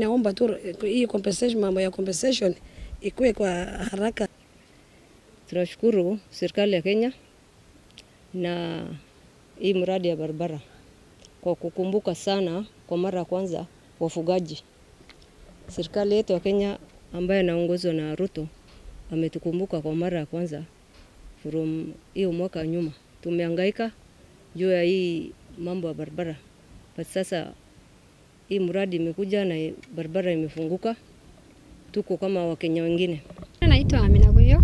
Naomba tu hii compensation, mambo ya compensation ikuwe kwa haraka. Tunashukuru serikali ya Kenya na hii mradi ya barabara kwa kukumbuka sana kwa mara ya kwanza wafugaji. Serikali yetu ya Kenya ambayo inaongozwa na Ruto ametukumbuka kwa mara ya kwanza from hiyo mwaka nyuma. Tumehangaika juu ya hii mambo ya barabara. But sasa hii mradi imekuja na barabara imefunguka. Tuko kama Wakenya wengine. Naitwa Amina Guyo.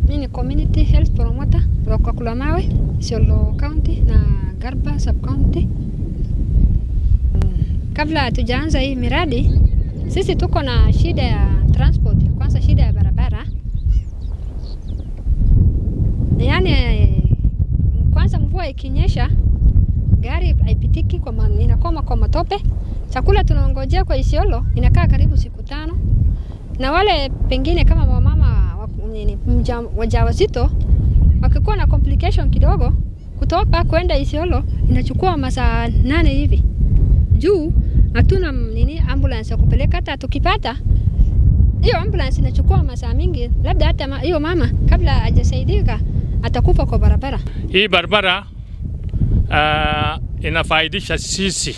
Mimi ni community health promoter kutoka Kulamawe, Isiolo County na Garba Sub County. Kabla hatujaanza hii miradi, sisi tuko na shida ya transport, kwanza shida ya barabara. Yaani kwanza mvua ikinyesha gari haipitiki inakoma kwa matope. Chakula tunaongojea kwa Isiolo inakaa karibu siku 5. Na wale pengine kama wamama wajawazito wakikuwa na complication kidogo kutoka kwenda Isiolo inachukua masaa 8 hivi. Juu hatuna ambulance ya kupeleka, hata tukipata hiyo ambulance inachukua masaa mingi, labda hata hiyo mama kabla hajasaidika atakufa kwa barabara. Hii barabara inafaidisha sisi.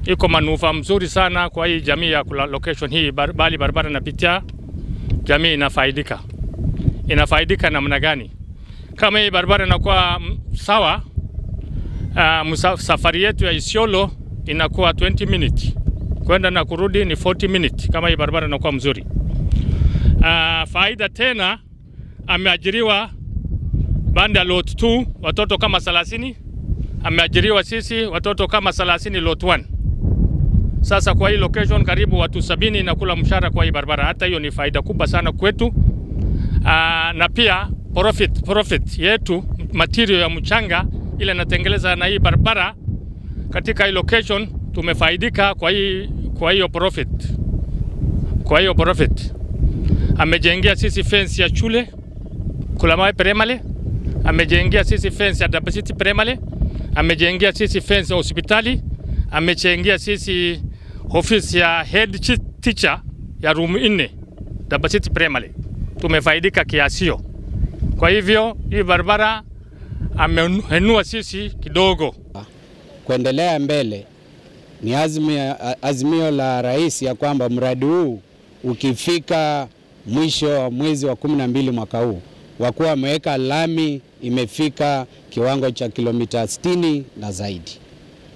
Iko manufaa mzuri sana kwa hii jamii ya location hii, bali barabara inapitia jamii inafaidika. Inafaidika namna gani? Kama hii barabara inakuwa sawa, safari yetu ya Isiolo inakuwa 20 minutes. Kwenda na kurudi ni 40 minutes kama hii barabara inakuwa mzuri. Faida tena, ameajiriwa banda lot 2 watoto kama 30, ameajiriwa sisi watoto kama 30 lot 1. Sasa kwa hii location karibu watu 70 na kula mshahara kwa hii barabara. Hata hiyo ni faida kubwa sana kwetu. Na pia profit yetu, material ya mchanga ile natengeleza na hii barabara katika hii location tumefaidika kwa hiyo profit. Kwa hiyo profit amejengea sisi fence ya shule Kulamawe Primary, amejengea sisi fence ya Dabasiti Primary, amejengea sisi fence ya hospitali, amejengea sisi office ya head teacher ya room 4 Dabasiti Primary. Tumefaidika kiasio. Kwa hivyo hii barabara amenunua sisi kidogo. Kuendelea mbele ni azimio la rais ya kwamba mradi huu ukifika mwisho wa mwezi wa 12 mwaka huu wakuwa wameweka lami imefika kiwango cha kilomita 60 na zaidi.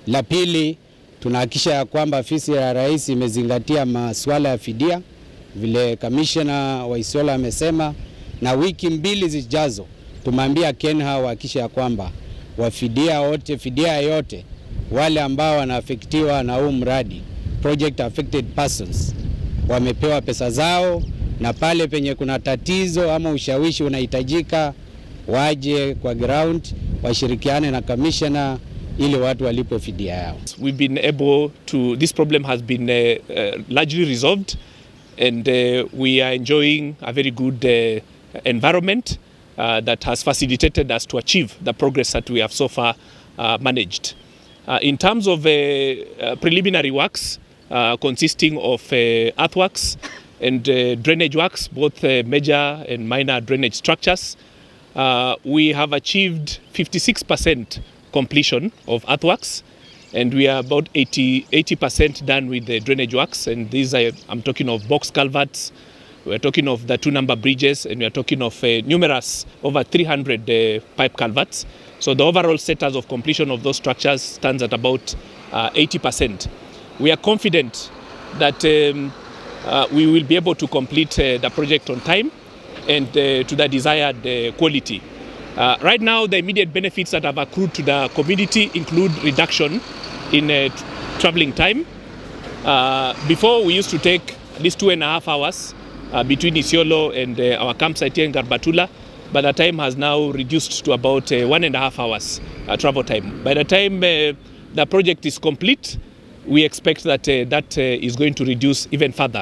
La pili, tunahakisha ya kwamba ofisi ya rais imezingatia masuala ya fidia vile kamishna wa Isiolo amesema, na wiki 2 zijazo tumeambia Kenha wahakisha ya kwamba fidia yote wale ambao wanaafektiwa na huu mradi, project affected persons, wamepewa pesa zao, na pale penye kuna tatizo ama ushawishi unahitajika waje kwa ground washirikiane na kamishna ili watu walipe fidia yao. We've been able to, this problem has been largely resolved, and we are enjoying a very good environment that has facilitated us to achieve the progress that we have so far managed. In terms of preliminary works consisting of earthworks and drainage works, both major and minor drainage structures, we have achieved 56% completion of earthworks, and we are about 80% done with the drainage works. And these I'm talking of box culverts, we're talking of the 2-number bridges, and we're talking of numerous, over 300 pipe culverts. So the overall status of completion of those structures stands at about 80%. We are confident that we will be able to complete the project on time and to the desired quality. Right now, the immediate benefits that have accrued to the community include reduction in traveling time. Before, we used to take at least 2.5 hours between Isiolo and our campsite here in Garbatula, but the time has now reduced to about 1.5 hours travel time. By the time the project is complete, we expect that that is going to reduce even further.